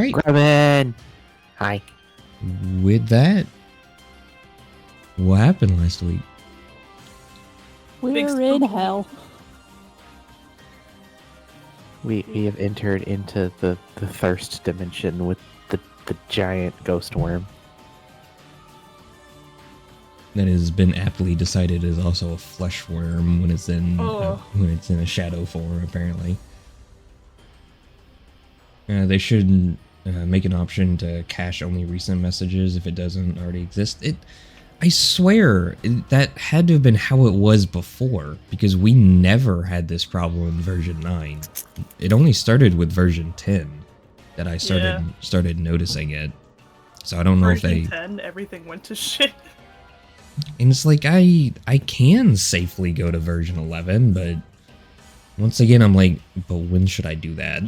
right. Grubin! Hi. With that, what happened last week? We're in hell. We have entered into the thirst dimension with the giant ghost worm. That has been aptly decided is also a flesh worm when it's in a shadow form, apparently. They should make an option to cache only recent messages if it doesn't already exist. I swear that had to have been how it was before, because we never had this problem in version 9. It only started with version 10 that I started noticing it. So I don't know if Version 10, everything went to shit. And it's like, I can safely go to version 11, but once again, I'm like, but when should I do that?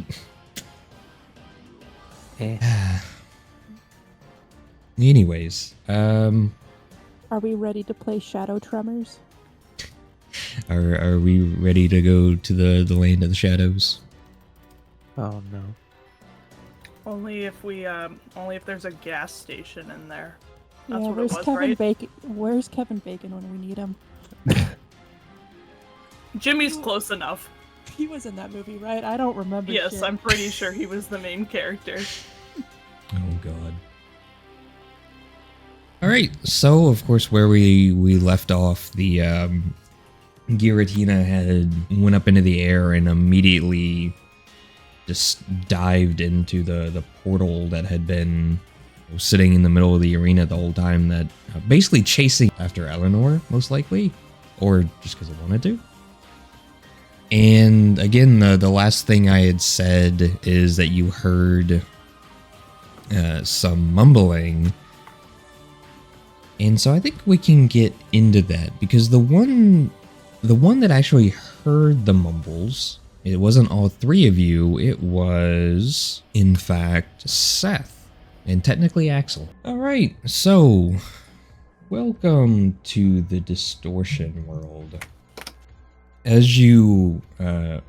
Anyways, Are we ready to play Shadow Tremors? are we ready to go to the land of the shadows? Oh no. Only if there's a gas station in there. That's Yeah, what where's it was, Kevin right? Bacon? Where's Kevin Bacon when we need him? Jimmy's close enough. He was in that movie, right? I don't remember. Yes, shit. I'm pretty sure he was the main character. Oh god. Alright, so of course where we left off, the Giratina had went up into the air and immediately just dived into the portal that had been sitting in the middle of the arena the whole time, that basically chasing after Eleanor, most likely, or just because it wanted to. And again, the last thing I had said is that you heard some mumbling, and so I think we can get into that, because the one that actually heard the mumbles, it wasn't all three of you, it was in fact Seth. And technically Axel. Alright, so welcome to the Distortion world. As you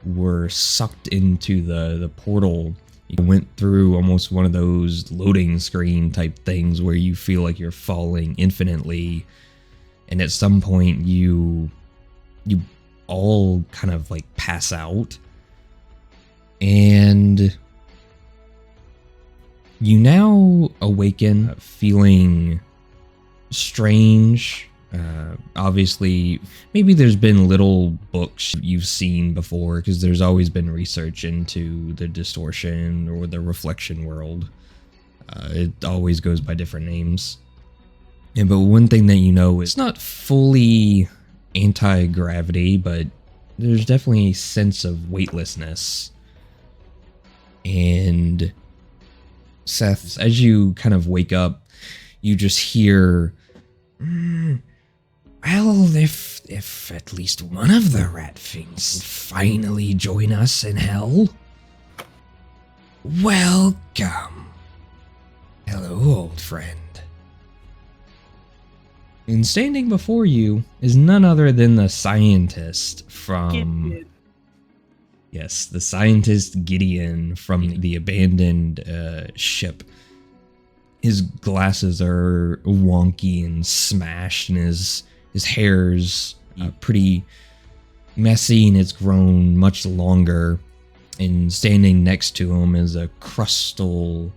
were sucked into the portal, you went through almost one of those loading screen type things where you feel like you're falling infinitely, and at some point you all kind of like pass out, and you now awaken feeling strange. Obviously, maybe there's been little books you've seen before, because there's always been research into the distortion or the reflection world. It always goes by different names. But one thing that you know is not fully anti-gravity, but there's definitely a sense of weightlessness. And Seth, as you kind of wake up, you just hear, well, if at least one of the rat fiends finally join us in hell. Welcome. Hello, old friend. And standing before you is none other than the scientist from... Gideon. Yes, the scientist Gideon from the abandoned ship. His glasses are wonky and smashed, and his hair's pretty messy, and it's grown much longer. And standing next to him is a crustal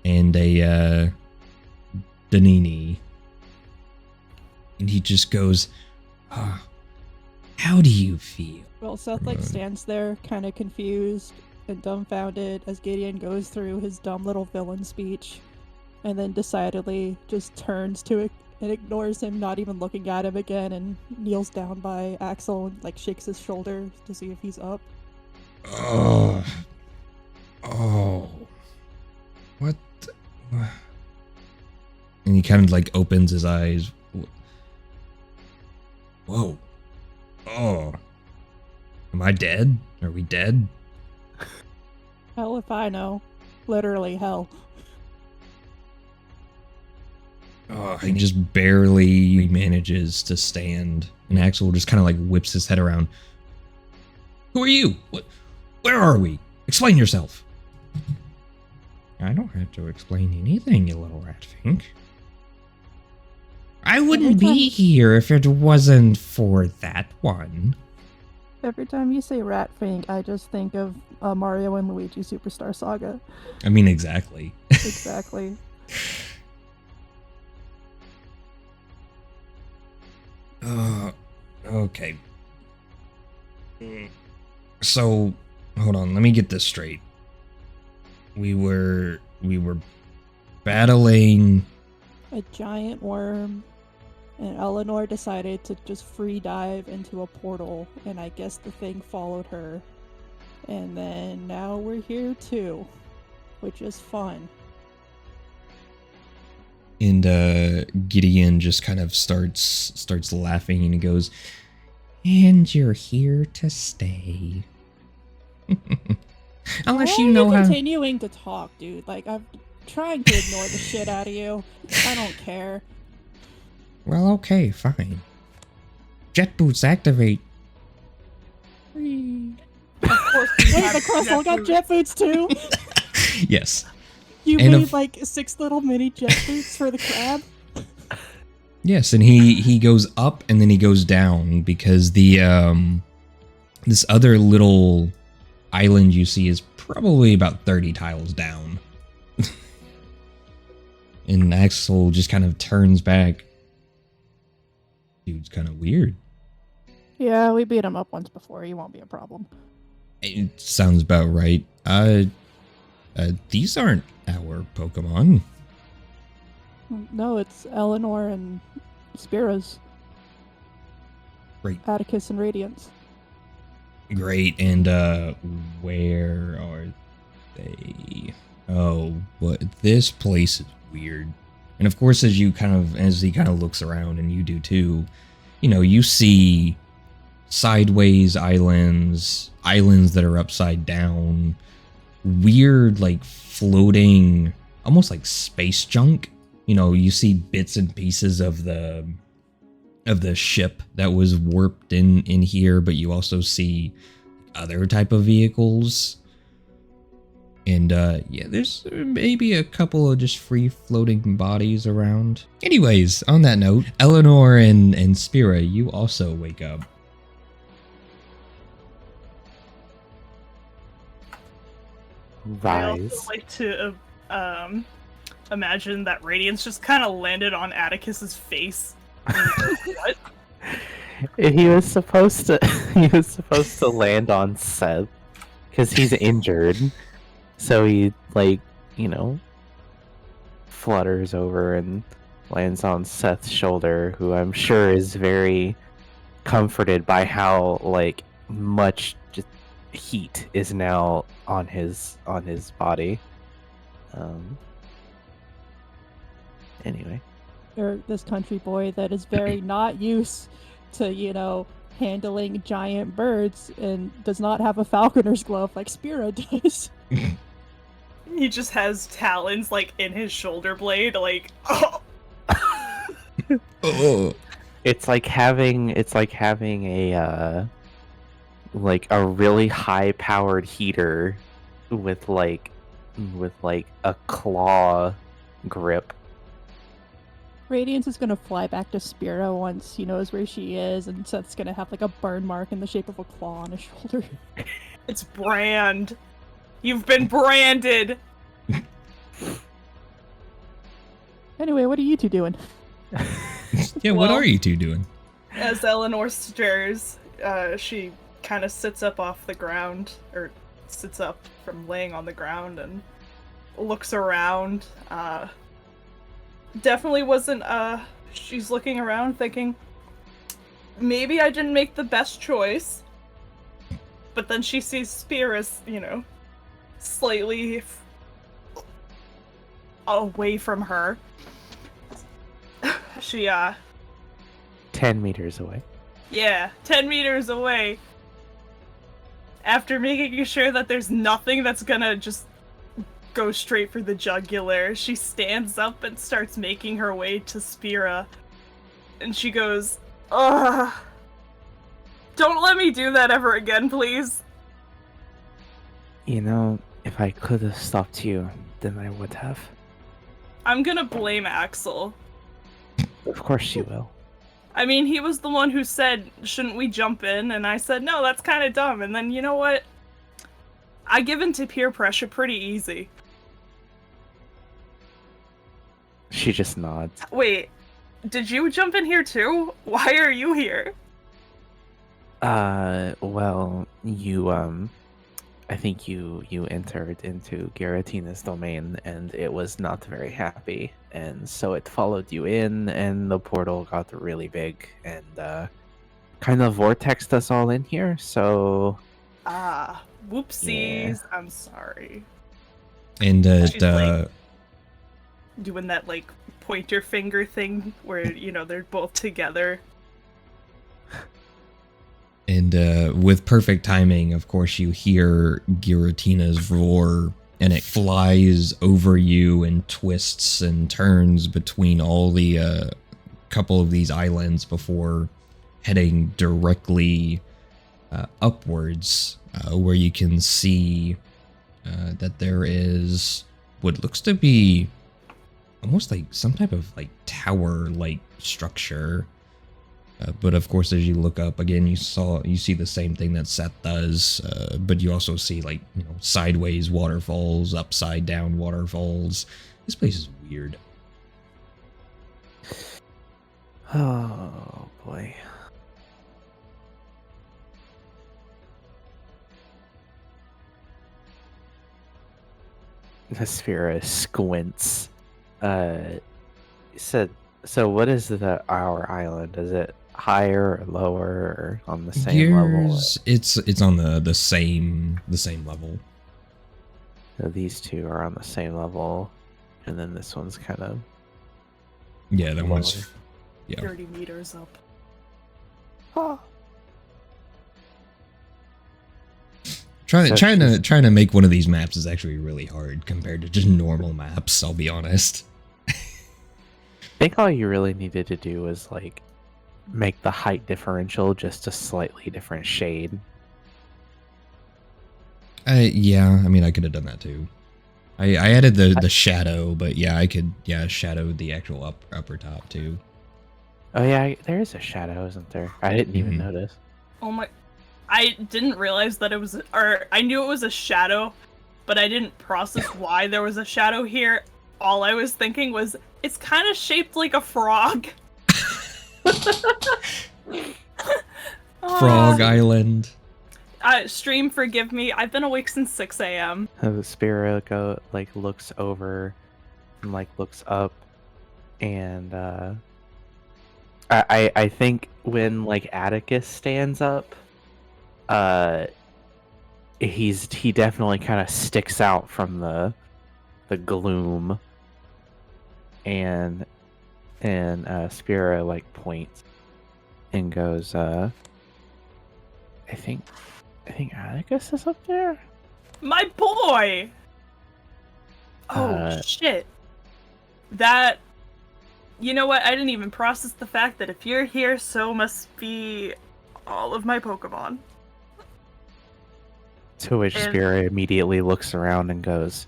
and a Danini. And he just goes, how do you feel? Well, Seth stands there, kind of confused and dumbfounded as Gideon goes through his dumb little villain speech, and then decidedly just turns to it and ignores him, not even looking at him again, and kneels down by Axel and like shakes his shoulder to see if he's up. Oh, what? And he kind of like opens his eyes. Whoa. Oh. Am I dead? Are we dead? Hell if I know. Literally hell. Oh, he just barely manages to stand. And Axel just kind of like whips his head around. Who are you? Where are we? Explain yourself. I don't have to explain anything, you little rat fink. I wouldn't be here if it wasn't for that one. Every time you say rat fink, I just think of Mario and Luigi Superstar Saga. I mean, exactly. Exactly. Okay. So, hold on, let me get this straight. We were battling A giant worm, and Eleanor decided to just free dive into a portal, and I guess the thing followed her. And then now we're here too, which is fun. and Gideon just kind of starts laughing and he goes, "And you're here to stay." Unless you know how. Continuing to talk, dude. Like, I'm trying to ignore the shit out of you. I don't care. Well, okay, fine. Jet boots activate. Wait, Of course we have the Crystal jet got boots. jet boots too? Yes. You And made like 6 little mini jet boots for the crab? Yes, and he goes up and then he goes down because the this other little island you see is probably about 30 tiles down. And Axel just kind of turns back. Dude's kind of weird. Yeah, we beat him up once before. He won't be a problem. It sounds about right. These aren't our Pokemon. No, it's Eleanor and Spira's. Great. Atticus and Radiance. Great, and where are they? Oh, what? This place is weird. And of course, as he kind of looks around, and you do too, you know, you see sideways islands that are upside down, weird, like floating, almost like space junk. You know, you see bits and pieces of the ship that was warped in here, but you also see other type of vehicles. And yeah, there's maybe a couple of just free floating bodies around. Anyways, on that note, Eleanor and Spira, you also wake up. I Rise. also like to imagine that Radiance just kind of landed on Atticus's face. What? He was supposed to land on Seth because he's injured. So he, like, you know, flutters over and lands on Seth's shoulder, who I'm sure is very comforted by how, like, much just heat is now on his body. Anyway. Or this country boy that is very not used to, you know, handling giant birds and does not have a falconer's glove like Spira does. He just has talons like in his shoulder blade, like oh. Oh. It's like having a really high powered heater with like a claw grip. Radiance is gonna fly back to Spira once he knows where she is, and Seth's gonna have like a burn mark in the shape of a claw on his shoulder. It's brand. You've been branded. Anyway, what are you two doing? Yeah, what Well- are you two doing? As Eleanor stirs, she kind of sits up off the ground, or sits up from laying on the ground and looks around. Definitely wasn't, she's looking around thinking, maybe I didn't make the best choice. But then she sees Spira's, you know, slightly away from her. She, 10 meters away. yeah, 10 meters away. After making sure that there's nothing that's gonna just go straight for the jugular, she stands up and starts making her way to Spira. And she goes, "Ugh. Don't let me do that ever again, please." You know, if I could have stopped you, than I would have. I'm gonna blame Axel. Of course you will. I mean, he was the one who said, shouldn't we jump in? And I said, no, that's kind of dumb. And then, you know what? I give in to peer pressure pretty easy. She just nods. Wait, did you jump in here too? Why are you here? Well, you, I think you entered into Giratina's domain, and it was not very happy, and so it followed you in, and the portal got really big, and, kind of vortexed us all in here, so... Ah, whoopsies. Yeah. I'm sorry. And, She's, like, doing that, like, pointer finger thing where, you know, they're both together. And with perfect timing, of course, you hear Giratina's roar, and it flies over you and twists and turns between all the couple of these islands before heading directly upwards, where you can see that there is what looks to be almost like some type of like tower-like structure. But of course, as you look up again, you see the same thing that Seth does, but you also see, like, you know, sideways waterfalls, upside down waterfalls. This place is weird. Oh boy. Hespera squints. Said, so what is our island? Is it higher or lower or on the same level? It's on the same level. So these two are on the same level, and then this one's kind of... Yeah, that one's... Yeah. 30 meters up. Oh. Trying to make one of these maps is actually really hard compared to just normal maps, I'll be honest. I think all you really needed to do was, like, make the height differential just a slightly different shade. Yeah, I mean, I could have done that too. I added the shadow, but yeah, I could, shadow the actual upper top too. Oh yeah, there is a shadow, isn't there? I didn't even notice. Oh my... I didn't realize that it was... Or, I knew it was a shadow, but I didn't process why there was a shadow here. All I was thinking was, it's kind of shaped like a frog. Frog Island. Stream, forgive me. I've been awake since 6 a.m. The spirit looks over and looks up, and I think when Atticus stands up, he definitely kind of sticks out from the gloom, and Spira points and goes, I think Atticus is up there. My boy. Oh shit. That, you know what? I didn't even process the fact that if you're here, so must be all of my Pokemon. To which Spira immediately looks around and goes,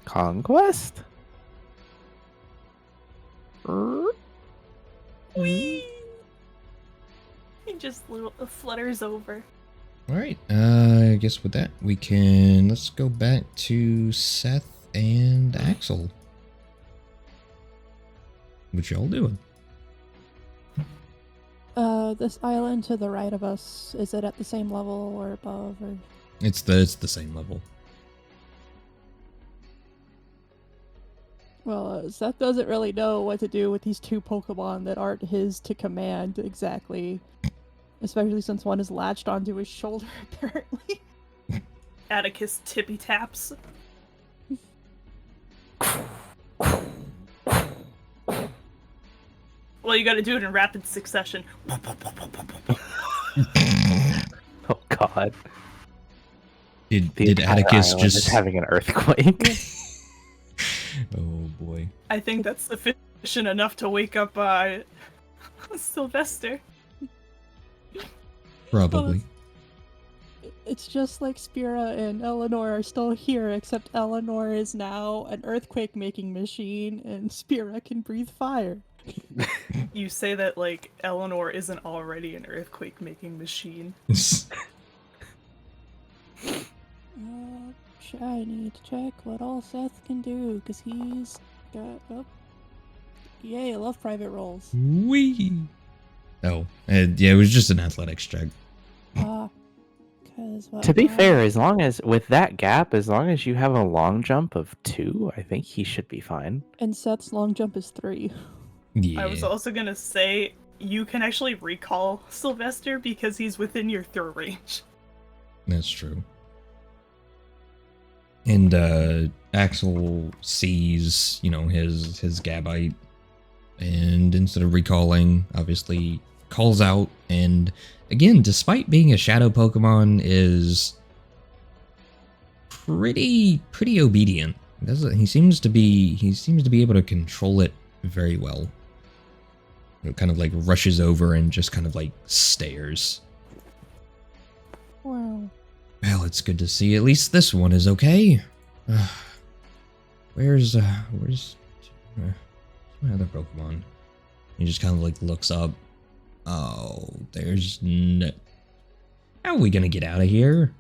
Conquest? Whee! He just flutters over. Alright, I guess with that, let's go back to Seth and Axel. What y'all doing? This island to the right of us, is it at the same level or above, or? It's the same level. Well, Seth doesn't really know what to do with these two Pokemon that aren't his to command exactly. Especially since one is latched onto his shoulder, apparently. Atticus tippy taps. Well, you gotta do it in rapid succession. Oh god. Did Atticus just having an earthquake? Oh boy. I think that's sufficient enough to wake up Sylvester. Probably. It's just like Spira and Eleanor are still here, except Eleanor is now an earthquake-making machine, and Spira can breathe fire. You say that like Eleanor isn't already an earthquake-making machine. I need to check what all Seth can do, because he's got... Oh. Yay, I love private rolls. Wee. Oh, yeah, it was just an athletics check. To be fair, as long as with that gap, as long as you have a long jump of 2, I think he should be fine. And Seth's long jump is 3. Yeah. I was also gonna say, you can actually recall Sylvester because he's within your throw range. That's true. And Axel sees, his Gabite, and instead of recalling, obviously calls out, and again, despite being a shadow Pokemon, is pretty obedient. He seems to be able to control it very well. It kind of like rushes over and just kind of like stares. Wow. Well, it's good to see at least this one is okay. Where's my other Pokemon? He just kind of like looks up. Oh, there's no... How are we gonna get out of here?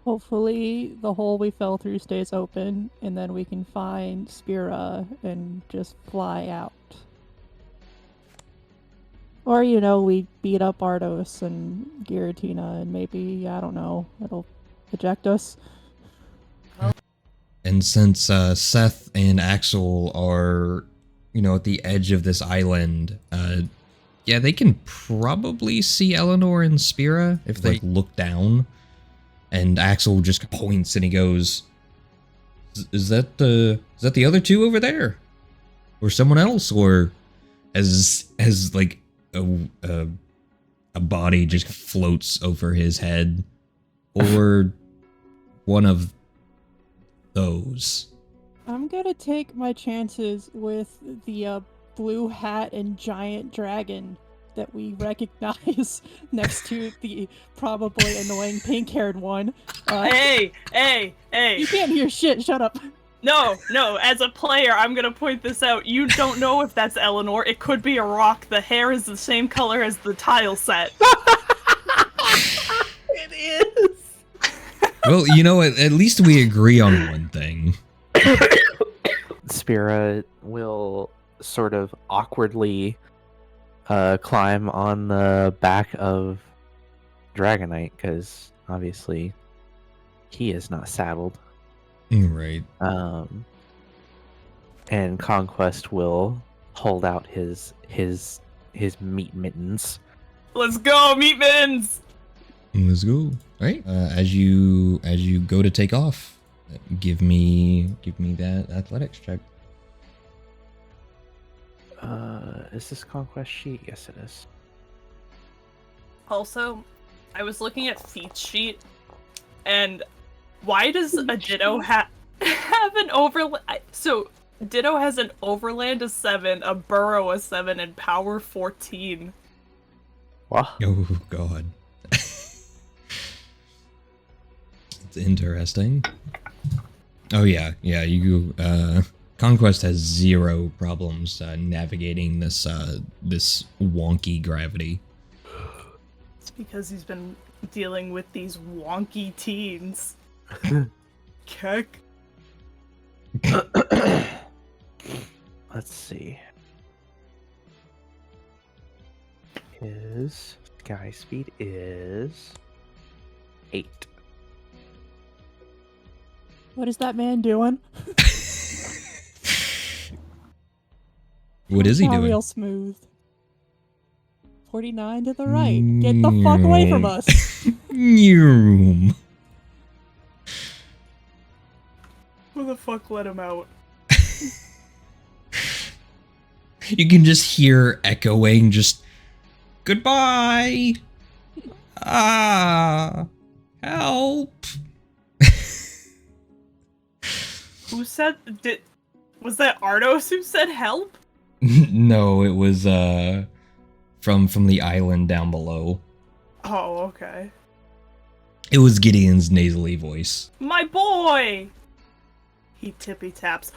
Hopefully the hole we fell through stays open, and then we can find Spira and just fly out. Or, we beat up Ardos and Giratina, and maybe, I don't know, it'll eject us. And since Seth and Axel are, at the edge of this island, yeah, they can probably see Eleanor and Spira if they look down. And Axel just points and he goes, "Is that the other two over there, or someone else, or as like a body just floats over his head, or one of those?" I'm gonna take my chances with the blue hat and giant dragon that we recognize next to the probably annoying pink-haired one. Hey! You can't hear shit, shut up. No, as a player, I'm gonna point this out. You don't know if that's Eleanor. It could be a rock. The hair is the same color as the tile set. It is! Well, at least we agree on one thing. Spira will sort of awkwardly climb on the back of Dragonite, because obviously he is not saddled. Right. And Conquest will hold out his meat mittens. Let's go, meat mittens! Let's go. All right. As you go to take off, give me that athletics check. Is this Conquest sheet? Yes, it is. Also, I was looking at feat sheet, and why does a Ditto have an overland? So, Ditto has an overland of 7, a burrow of 7, and power 14. What? Oh, God. It's interesting. Oh, yeah, you, Conquest has 0 problems navigating this wonky gravity. It's because he's been dealing with these wonky teens. Keck. Let's see. His sky speed is 8. What is that man doing? What is he doing? Real smooth. 49 to the right. Get the fuck away from us. Who Who the fuck let him out? You can just hear echoing, just, goodbye. Help. Who said, was that Ardos who said help? No, it was from the island down below. Oh, okay. It was Gideon's nasally voice. My boy! He tippy taps.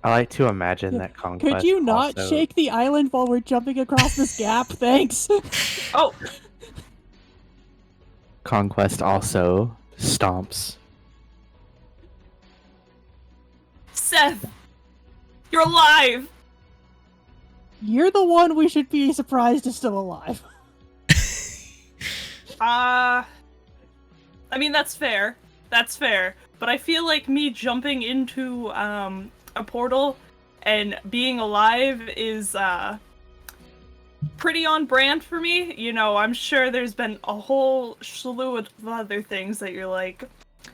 I like to imagine that conquest. Could you not also... shake the island while we're jumping across this gap? Thanks. Oh! Conquest also stomps. Seth! You're alive! You're the one we should be surprised is still alive. I mean, that's fair. That's fair. But I feel like me jumping into a portal and being alive is pretty on brand for me. You know, I'm sure there's been a whole slew of other things that you're like,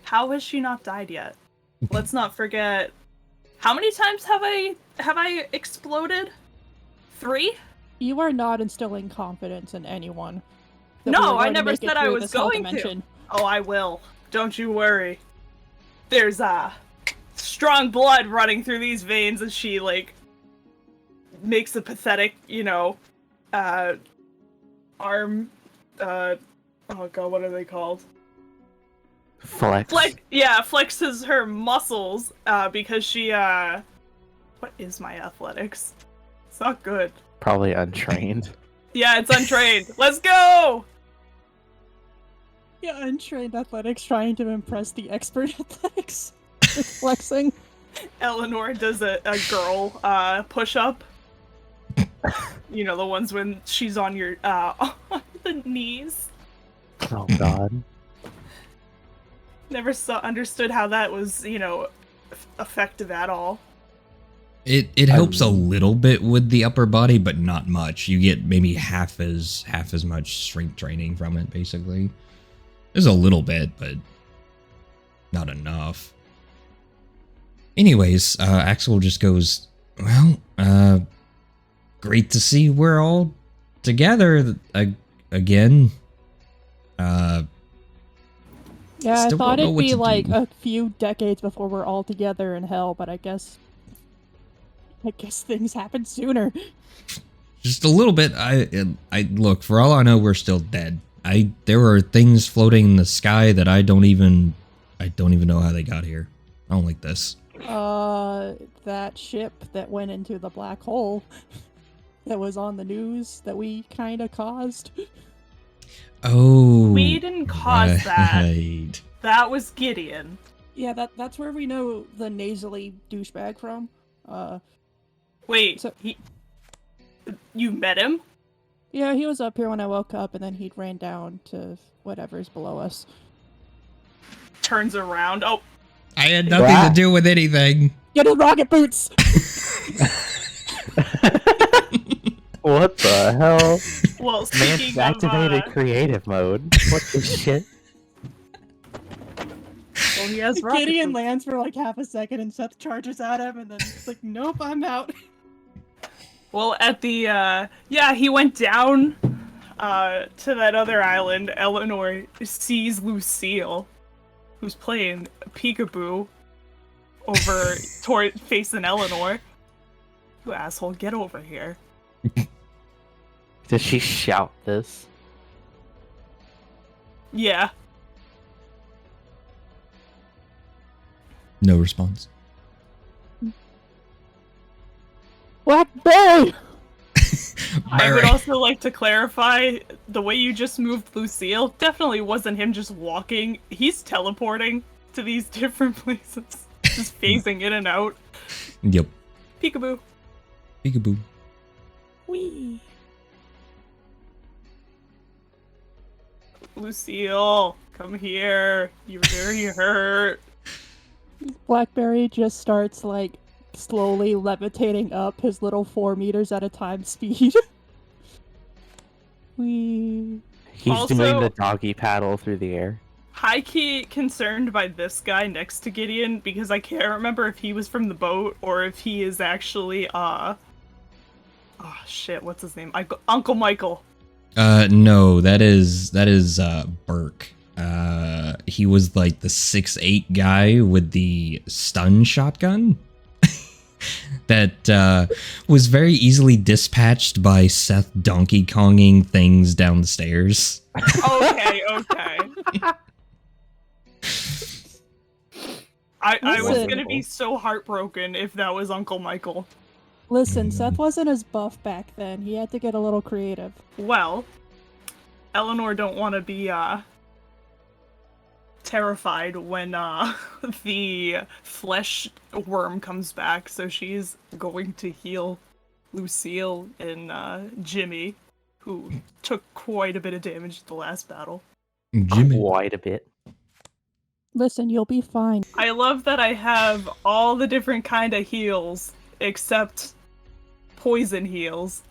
how has she not died yet? Let's not forget, how many times have I exploded? 3? You are not instilling confidence in anyone. that we No, were I going to never make it said I through was this hell going to. dimension. Oh, I will. Don't you worry. There's strong blood running through these veins as she like makes a pathetic, you know, arm oh god, what are they called? Flex. Flexes her muscles because she what is my athletics? It's not good. Probably untrained. Yeah, it's untrained. Let's go! Yeah, untrained athletics trying to impress the expert athletics. With flexing. Eleanor does a girl push-up. You know, the ones when she's on your on the knees. Oh god. Never understood how that was, you know, effective at all. It helps a little bit with the upper body, but not much. You get maybe half as much strength training from it, basically. There's a little bit, but not enough. Anyways, Axel just goes, well, great to see we're all together again. Yeah, I Still thought don't know it'd what be to like do. a few decades before we're all together in hell, but I guess things happen sooner. Just a little bit. I look, for all I know, we're still dead. There are things floating in the sky that I don't even know how they got here. I don't like this. That ship that went into the black hole that was on the news that we kind of caused. Oh, We didn't cause that. right. That was Gideon. Yeah, that's where we know the nasally douchebag from. Wait, So- you met him? Yeah, he was up here when I woke up, and then he ran down to whatever's below us. Turns around. Oh, I had nothing to do with anything. Get his rocket boots! What the hell? well, Man's speaking activated of, creative mode. What the shit? well, he has rocket Gideon boots. lands for like half a second, and Seth charges at him, and then it's like, nope, I'm out. Well, at the, he went down, to that other island. Eleanor sees Lucille, who's playing peekaboo over toward facing Eleanor. You asshole, get over here. Does she shout this? Yeah. No response. Blackberry! I would Barry. also like to clarify, the way you just moved Lucille definitely wasn't him just walking. He's teleporting to these different places. Just phasing in and out. Yep. Peekaboo. Peekaboo. Wee. Lucille, come here. You're very hurt. Blackberry just starts, like, slowly levitating up his little 4 meters at a time speed. Wee. He's Also- doing the doggy paddle through the air. High-key concerned by this guy next to Gideon because I can't remember if he was from the boat or if he is actually, oh shit, what's his name? Uncle Michael. No, that is Burke. He was like the 6'8" guy with the stun shotgun. that was very easily dispatched by Seth Donkey Konging things down the stairs. Okay. I was Listen. gonna be so heartbroken if that was Uncle Michael. Listen, Seth wasn't as buff back then. He had to get a little creative. Well, Eleanor don't want to be terrified when the flesh worm comes back, so she's going to heal Lucille and Jimmy, who took quite a bit of damage at the last battle. Jimmy. Quite a bit. Listen, you'll be fine. I love that I have all the different kind of heals except poison heals.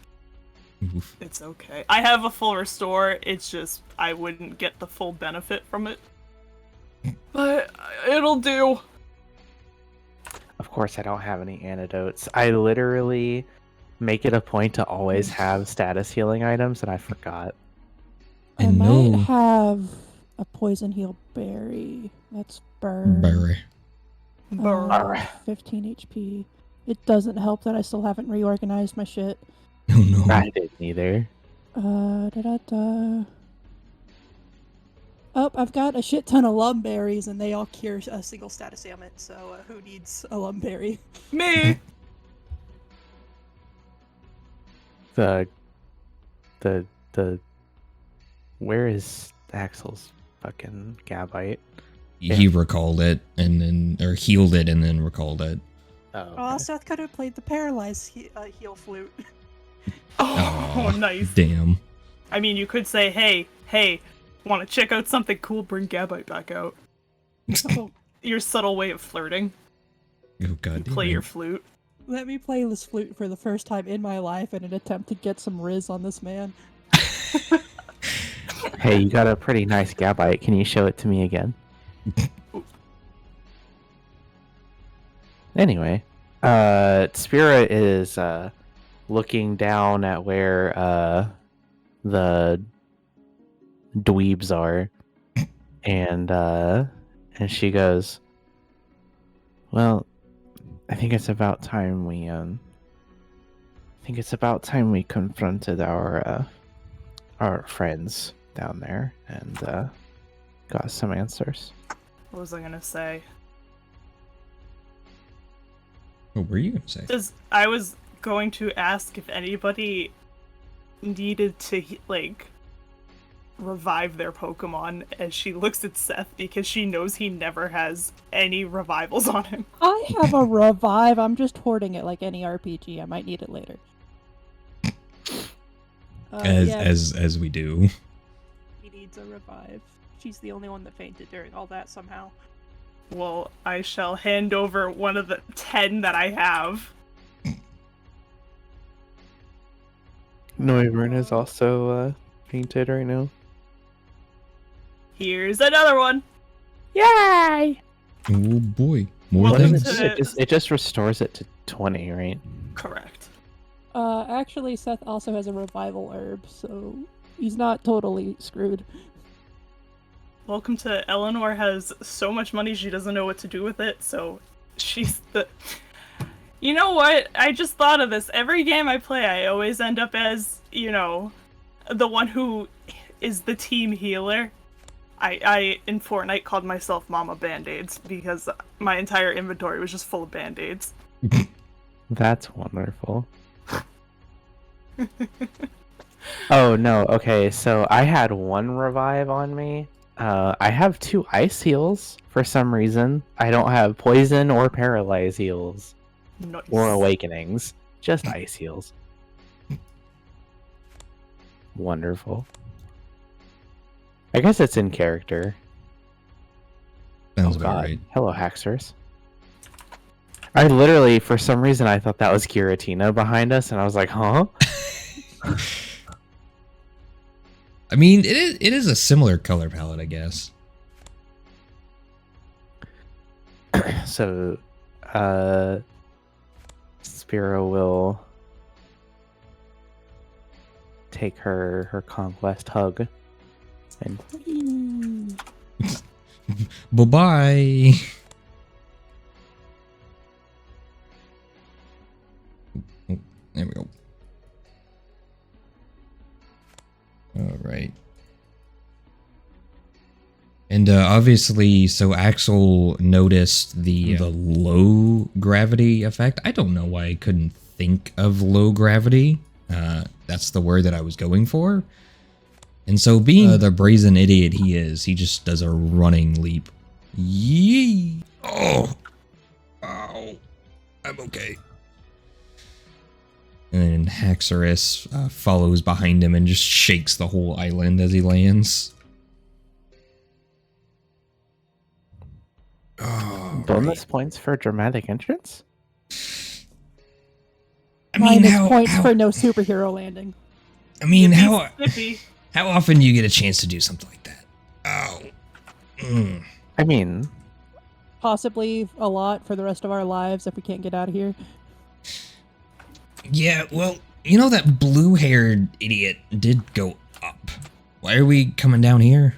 Oof. It's okay. I have a full restore, it's just I wouldn't get the full benefit from it. But it'll do. Of course, I don't have any antidotes. I literally make it a point to always have status healing items, and I forgot. I And might no have a poison heal berry. That's burn. berry. Brr. 15 HP. It doesn't help that I still haven't reorganized my shit. Oh no. I didn't either. Oh, I've got a shit ton of lum berries, and they all cure a single status ailment. So who needs a lum berry? Me! The where is Axel's fucking Gabite? He recalled it and then, or healed it and then recalled it. Oh, Oh, okay. Seth could have played the paralyzed heal flute. Oh, Aw, nice. Damn. I mean, you could say, hey, want to check out something cool? Bring Gabite back out. Oh, Your subtle way of flirting. Oh god. damn Play it. your flute. let me play this flute for the first time in my life in an attempt to get some riz on this man. Hey, you got a pretty nice Gabite. Can you show it to me again? Anyway, Spira is looking down at where the dweebs are, and she goes, "Well, I think it's about time we confronted our friends down there and got some answers." What was I gonna say? What were you gonna say? I was going to ask if anybody needed to, like, revive their Pokemon, as she looks at Seth because she knows he never has any revivals on him. I have a revive. I'm just hoarding it like any RPG. I might need it later. As we do. He needs a revive. She's the only one that fainted during all that somehow. Well, I shall hand over one of the 10 that I have. Noivern is also painted right now. Here's another one. Yay! Oh boy. More Well, things. It just restores it to 20, right? Correct. Actually, Seth also has a revival herb, so he's not totally screwed. Welcome to Eleanor has so much money she doesn't know what to do with it, so she's the... You know what? I just thought of this. Every game I play, I always end up as, you know, the one who is the team healer. I in Fortnite, called myself Mama Band-Aids because my entire inventory was just full of Band-Aids. That's wonderful. Oh, no. Okay, so I had one revive on me. I have 2 ice heals for some reason. I don't have poison or paralyze heals Nice. or awakenings. Just ice heals. Wonderful. I guess it's in character. Sounds Oh, about God. right. Hello, Hacksters. I literally, for some reason, I thought that was Giratina behind us, and I was like, huh? I mean, it is a similar color palette, I guess. So, Spiro will take her conquest hug, and Bye bye. And obviously, so Axel noticed the low gravity effect. I don't know why I couldn't think of low gravity. That's the word that I was going for. And so being the brazen idiot he is, he just does a running leap. Yee! Oh! Ow! I'm okay. And then Hyrus follows behind him and just shakes the whole island as he lands. Oh, Bonus points for dramatic entrance? I mean, Minus points for no superhero landing. I mean, how Skippy. often do you get a chance to do something like that? Oh. Mm. I mean, Possibly a lot for the rest of our lives if we can't get out of here. Yeah, well, you know that blue-haired idiot did go up. Why are we coming down here?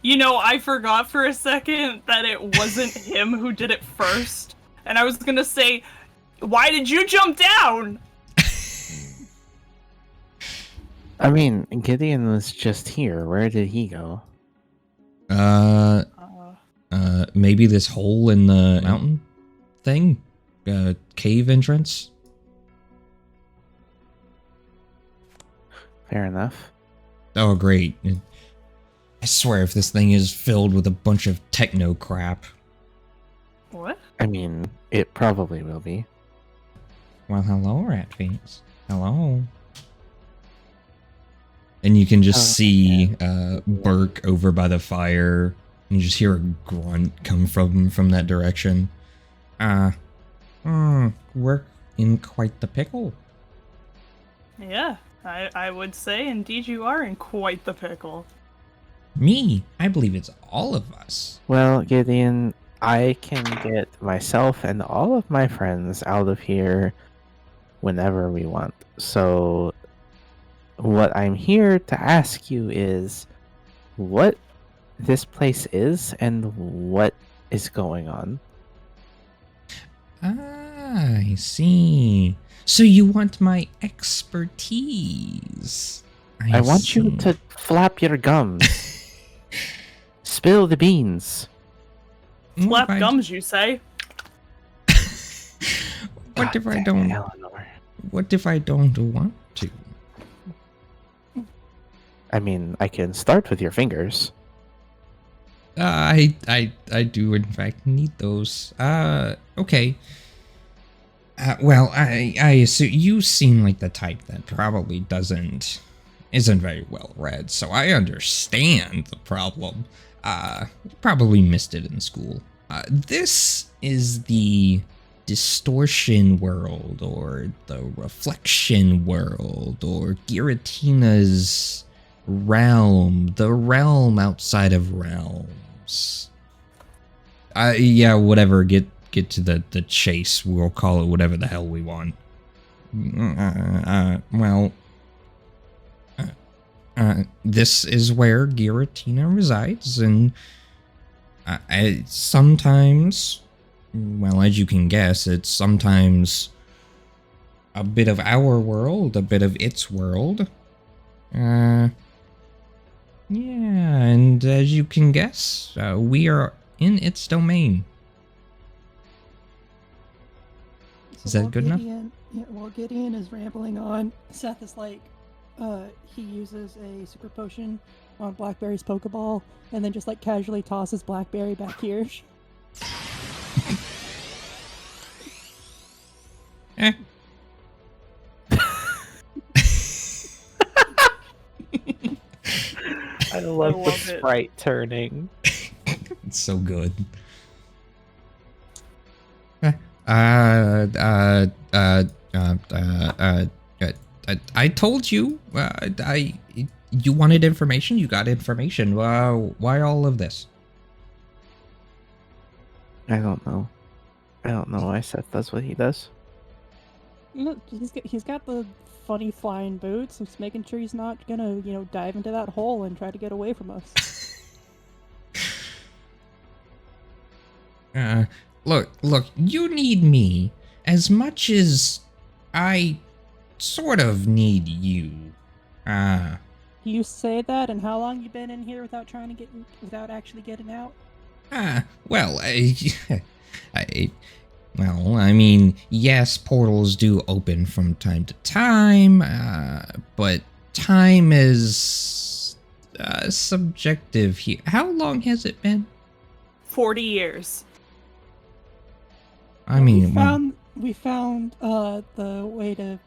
You know, I forgot for a second that it wasn't him who did it first. And I was gonna say, why did you jump down? I mean, Gideon was just here. Where did he go? Maybe this hole in the mountain thing? Cave entrance? Fair enough. Oh, great. I swear if this thing is filled with a bunch of techno crap. What? I mean, it probably will be. Well, hello, Rat Phoenix. Hello. And you can just see Burke over by the fire. And you just hear a grunt come from that direction. We're in quite the pickle. Yeah, I would say indeed you are in quite the pickle. Me? I believe it's all of us. Well, Gideon, I can get myself and all of my friends out of here whenever we want. So, what I'm here to ask you is what this place is and what is going on. Ah, I see. So you want my expertise. I want you to flap your gums. Spill the beans. Flap gums, you say? What if I God don't? damn it, Eleanor. What if I don't want to? I mean, I can start with your fingers. I do in fact need those. Okay. Well, I assume you seem like the type that probably isn't very well read, so I understand the problem. Probably missed it in school. This is the Distortion world, or the Reflection world, or Giratina's realm, the realm outside of realms. Yeah, whatever, get to the chase. We'll call it whatever the hell we want. This is where Giratina resides, and I sometimes, well, as you can guess, it's sometimes a bit of our world, a bit of its world. Yeah, and as you can guess, we are in its domain. Is that good enough? Yeah, while Gideon is rambling on, Seth is like, he uses a super potion on Blackberry's Pokeball, and then just like casually tosses Blackberry back here. Eh. I love the love it. sprite turning. It's so good. I told you. You wanted information. You got information. Why all of this? I don't know. I don't know why Seth does what he does. Look, he's got the funny flying boots. Just making sure he's not gonna, dive into that hole and try to get away from us. Look, you need me as much as I sort of need you. You say that, and how long you been in here without without actually getting out? Well, I mean, yes, portals do open from time to time, but time is subjective here. How long has it been? 40 years. I mean, we found the way to,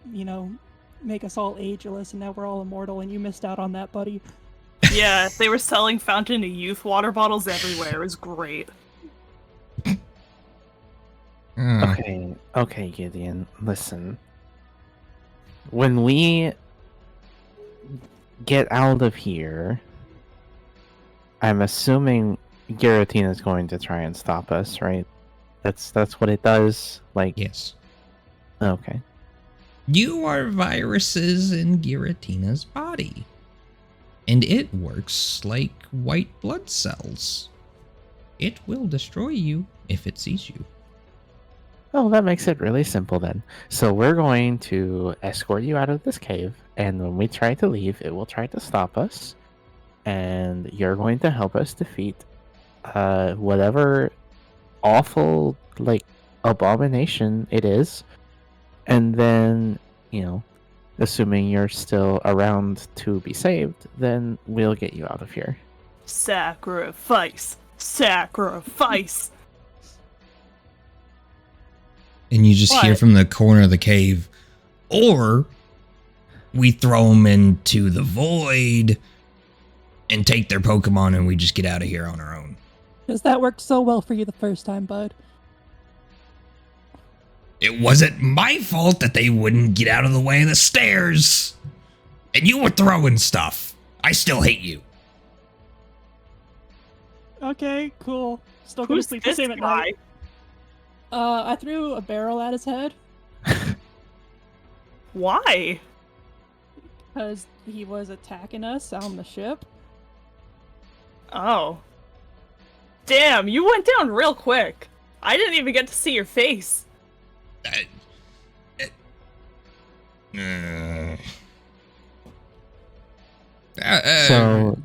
make us all ageless, and now we're all immortal, and you missed out on that, buddy. Yeah, they were selling Fountain of Youth water bottles everywhere. It was great. Okay, Gideon, listen. When we get out of here, I'm assuming Giratina is going to try and stop us, right? That's what it does. Like, yes. Okay. You are viruses in Giratina's body, and it works like white blood cells. It will destroy you if it sees you. Oh, that makes it really simple then. So we're going to escort you out of this cave, and when we try to leave, it will try to stop us, and you're going to help us defeat whatever awful, like, abomination it is, and then, assuming you're still around to be saved, then we'll get you out of here. Sacrifice! Sacrifice! And you just hear from the corner of the cave, or we throw them into the void and take their Pokemon and we just get out of here on our own. Because that worked so well for you the first time, bud. It wasn't my fault that they wouldn't get out of the way of the stairs. And you were throwing stuff. I still hate you. Okay, cool. Still gonna Who's sleep the this same at guy? night. I threw a barrel at his head. Why? Because he was attacking us on the ship. Oh. Damn, you went down real quick. I didn't even get to see your face. So,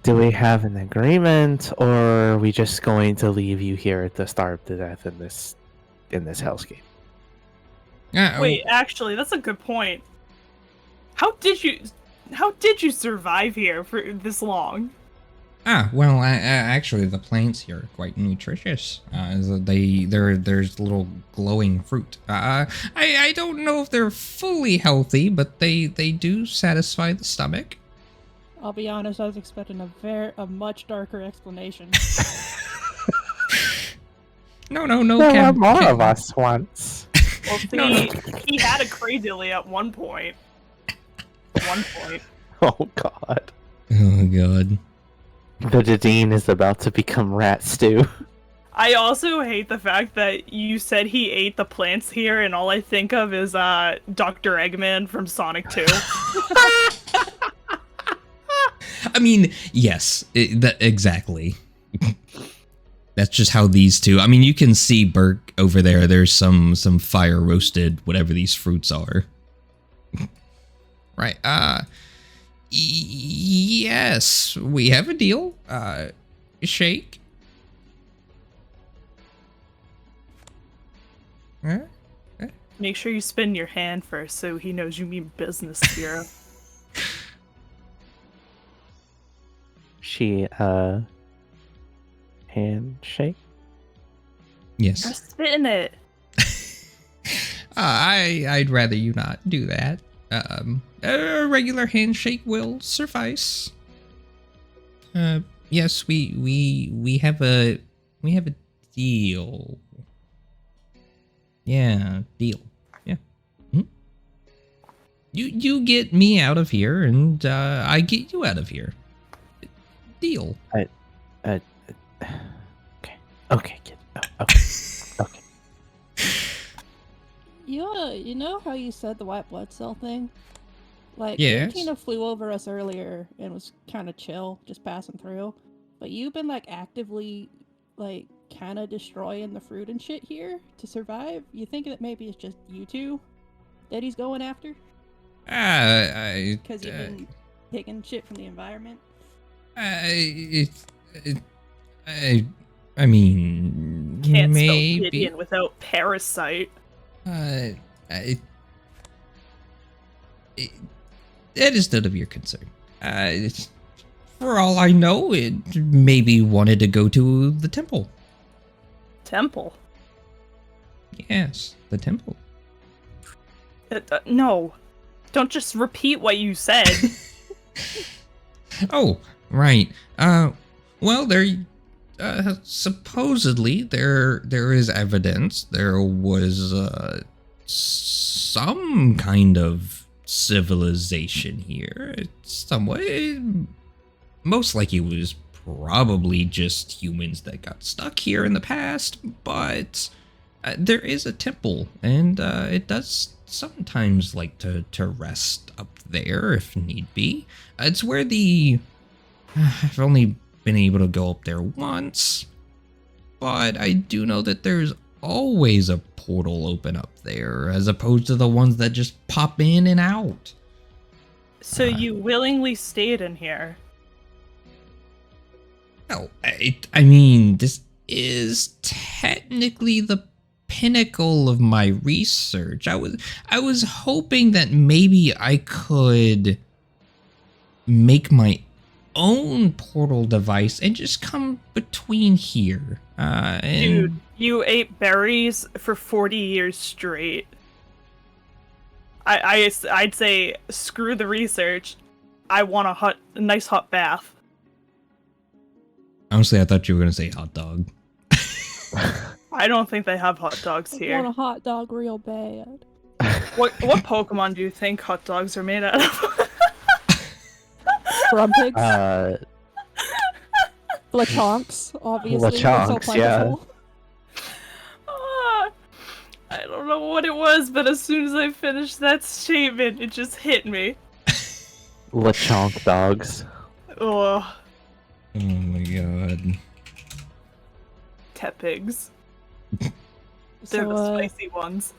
do we have an agreement, or are we just going to leave you here to starve to death in this hellscape? Wait, actually, that's a good point. How did you survive here for this long? Well, actually, the plants here are quite nutritious. There's little glowing fruit. I don't know if they're fully healthy, but they do satisfy the stomach. I'll be honest, I was expecting a much darker explanation. No, There were more of us once. Well, see, he had a crazily at one point. Oh god. Oh god. The Gideon is about to become rat stew. I also hate the fact that you said he ate the plants here, and all I think of is Dr. Eggman from Sonic 2. I mean, yes, exactly. That's just how these two. I mean, you can see Burke over there. There's some fire roasted whatever these fruits are. Right. Yes, we have a deal. Shake. Make sure you spin your hand first so he knows you mean business, Spiro. She, handshake? Yes. You're spitting it. I'd rather you not do that. A regular handshake will suffice. Yes, we have a deal. Yeah, deal. Yeah. Mm-hmm. You get me out of here, and I get you out of here. Deal. Okay, kid. Okay. You know how you said the white blood cell thing? Like, yes. Giratina flew over us earlier and was kind of chill, just passing through. But you've been, like, actively, like, kind of destroying the fruit and shit here to survive? You think that maybe it's just you two that he's going after? Because Because you've been taking shit from the environment? I mean, Can't spell maybe. Gideon without parasite. It, that is none of your concern. For all I know, it maybe wanted to go to the temple. Temple? Yes, the temple. No. Don't just repeat what you said. Oh, right. Well, there. Supposedly, there is evidence there was some kind of civilization here. Somewhat. Most likely, it was probably just humans that got stuck here in the past. But there is a temple, and it does sometimes like to rest up there if need be. It's where the I've only been able to go up there once, but I do know that there's always a portal open up there, as opposed to the ones that just pop in and out. So you willingly stayed in here? Well, I mean, this is technically the pinnacle of my research. I was hoping that maybe I could make my own portal device and just come between here. Dude, you ate berries for 40 years straight. I'd say screw the research. I want a nice hot bath. Honestly, I thought you were gonna say hot dog. I don't think they have hot dogs I here. want a hot dog real bad. What Pokemon do you think hot dogs are made out of? Grumpigs? Lechonks, obviously. They're so Lechonks, yeah. plentiful. I don't know what it was, but as soon as I finished that statement, it just hit me. Lechonk dogs. Ugh. Oh my god. Tepigs. They're So, the spicy ones.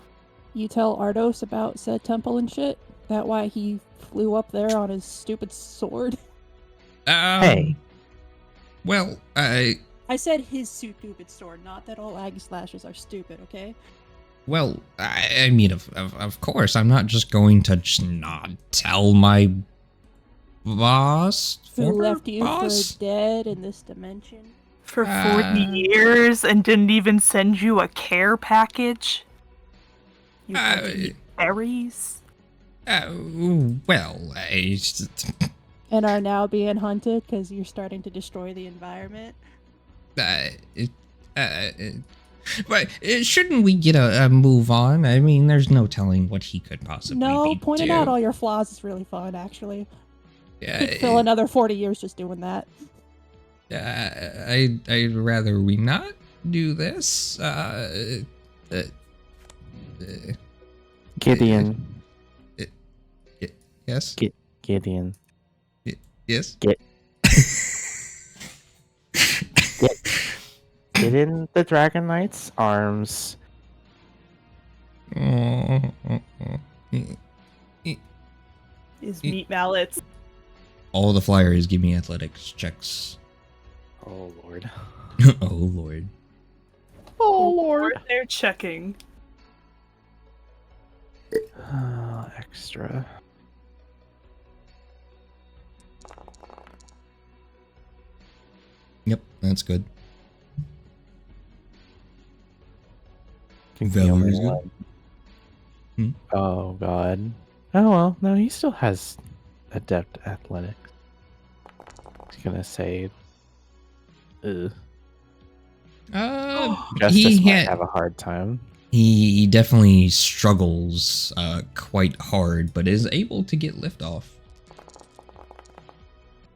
you tell Ardos about said temple and shit? That why he flew up there on his stupid sword? Hey. Well, I said his stupid sword, not that all Ag Slashers are stupid, okay? Well, I mean, of course, I'm not just going to just not tell my boss, Who former left you boss. for dead in this dimension? For 40 years and didn't even send you a care package? You had to eat berries? Well, And are now being hunted because you're starting to destroy the environment? but shouldn't we get a move on? I mean, there's no telling what he could possibly No, be pointing out all your flaws is really fun, actually. Could fill another 40 years just doing that. I'd rather we not do this. Gideon. Yes? Gideon. Yes? Get in the Dragon Knight's arms. His meat mallets. All the flyers give me athletics checks. Oh lord. Oh lord. Oh lord. They're checking. Extra. Yep, that's good. Think the only Valerie's good. one- Hmm? Oh god. Oh well, no, he still has adept athletics. He's gonna say ugh. Justice might have a hard time. He definitely struggles quite hard, but is able to get liftoff.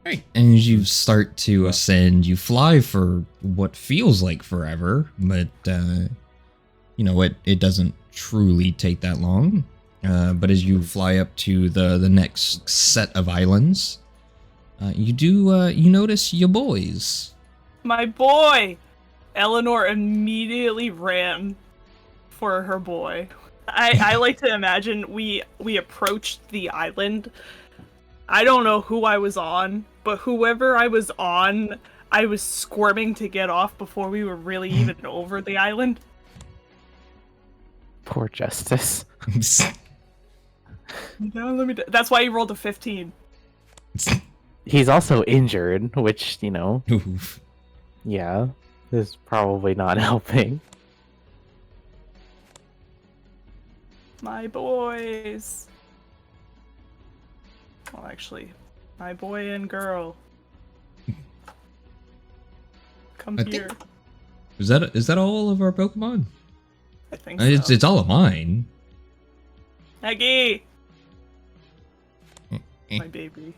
Right, and as you start to ascend, you fly for what feels like forever, but you know it doesn't truly take that long. But as you fly up to the next set of islands, you notice your boys. My boy! Eleanor immediately ran for her boy. I like to imagine we approached the island I don't know who I was on, but whoever I was on, I was squirming to get off before we were really even over the island. Poor Justice. No, that's why he rolled a 15. He's also injured, which, you know, Oof. yeah, is probably not helping. My boys. Well, actually, my boy and girl. Come I here. think- Is that all of our Pokemon? I think so. It's all of mine. Aggie! My baby.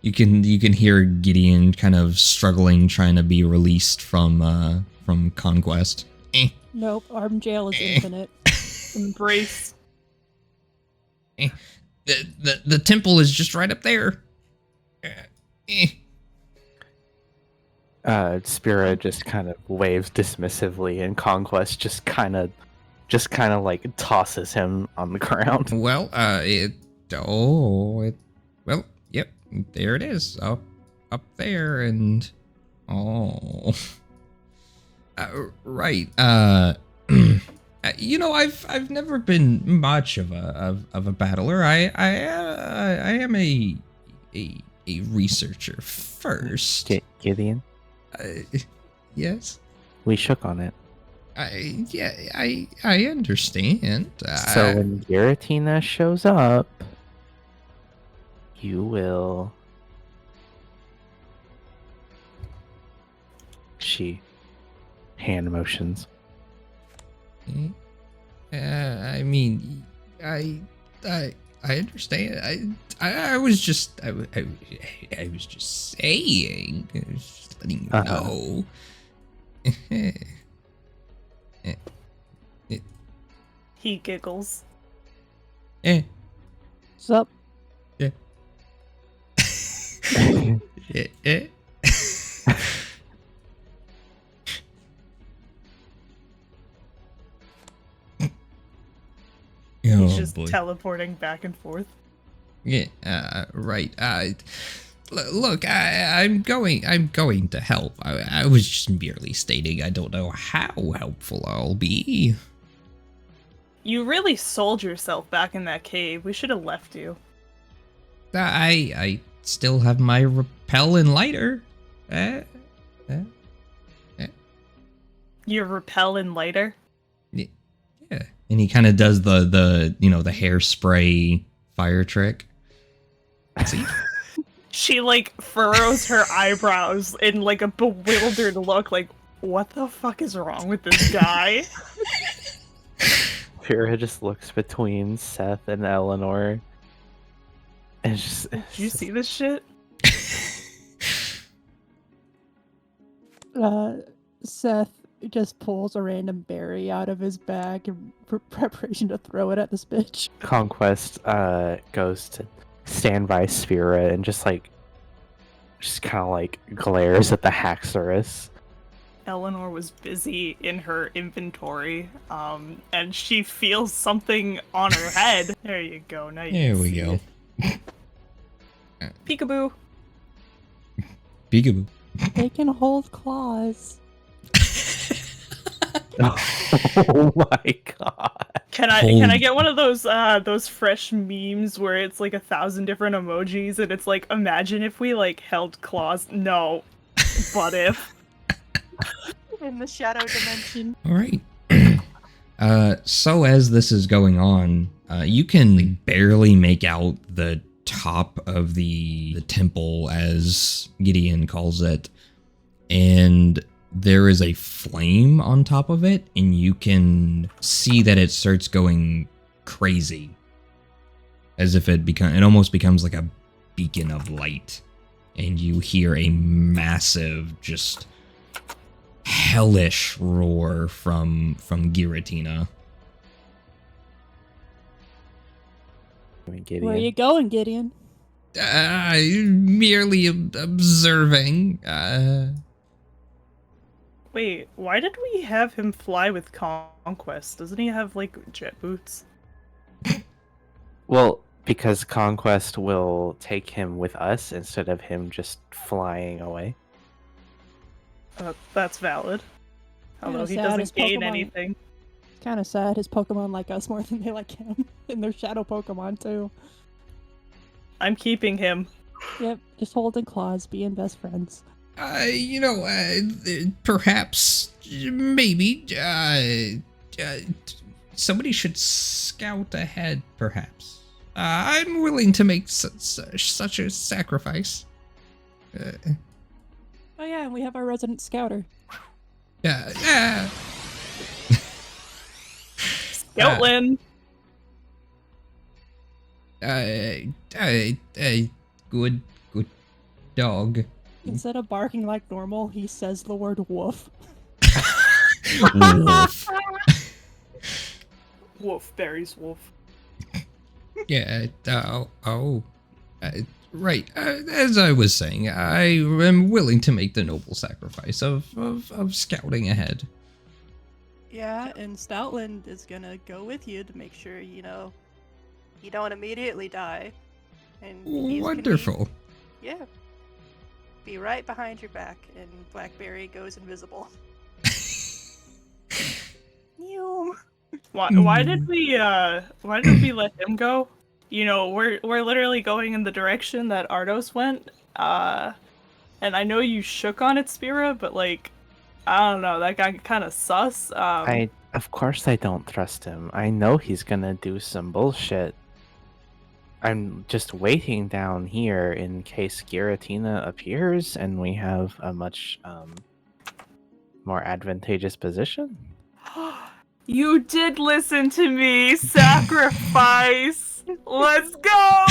You can hear Gideon kind of struggling, trying to be released from Conquest. Nope, arm jail is infinite. Embrace. The temple is just right up there. Spira just kind of waves dismissively, and Conquest just kind of like tosses him on the ground. Well, well, yep, there it is, up there, and right. You know, I've never been much of a battler. I am a researcher first. Gideon, Yes. we shook on it. I understand. So when Giratina shows up, you will. She hand motions. I mean, I understand. I was just I was just saying, I was just letting you know. He giggles. What's up? He's just boy. teleporting back and forth. Yeah, right. Look, I'm going to help. I was just merely stating I don't know how helpful I'll be. You really sold yourself back in that cave. We should have left you. I still have my repel and lighter. Your repel and lighter? Yeah. And he kind of does the the hairspray fire trick. See? She like furrows her eyebrows in like a bewildered look, like, what the fuck is wrong with this guy? Spira just looks between Seth and Eleanor. And just, Did you see this shit? Seth just pulls a random berry out of his bag in preparation to throw it at this bitch. Conquest goes to stand by Spira and just kind of like glares at the Haxorus. Eleanor was busy in her inventory, and she feels something on her head. There you go. Now you There can we see go. it. Peekaboo. Peekaboo. They can hold claws. Oh my god. Can I get one of those fresh memes where it's like 1,000 different emojis and it's like, imagine if we like held claws? No, but if. In the shadow dimension. All right. So as this is going on, you can barely make out the top of the temple, as Gideon calls it, and there is a flame on top of it, and you can see that it starts going crazy, as if it almost becomes like a beacon of light, and you hear a massive, just hellish roar from Giratina. Gideon. Where are you going, Gideon? Merely observing. Wait, why did we have him fly with Conquest? Doesn't he have like jet boots? Well, because Conquest will take him with us instead of him just flying away. That's valid. Although he sad doesn't his gain Pokemon- anything. It's kind of sad his Pokemon like us more than they like him. And they're shadow Pokemon too. I'm keeping him. Yep, just holding claws, being best friends. Perhaps, maybe, somebody should scout ahead, perhaps. I'm willing to make such a sacrifice. Oh yeah, and we have our resident scouter. Scoutland! Good dog. Instead of barking like normal, he says the word woof. Wolf. Wolf, berries, wolf. Yeah, right. As I was saying, I am willing to make the noble sacrifice of scouting ahead. Yeah, and Stoutland is gonna go with you to make sure, you don't immediately die. And he's gonna Wonderful. be right behind your back, and Blackberry goes invisible. Why did we let him go? We're literally going in the direction that Ardos went. And I know you shook on it, Spira, but like, I don't know, that guy kind of sus. Of course I don't trust him. I know he's gonna do some bullshit. I'm just waiting down here in case Giratina appears and we have a much more advantageous position. You did listen to me. Sacrifice. Let's go.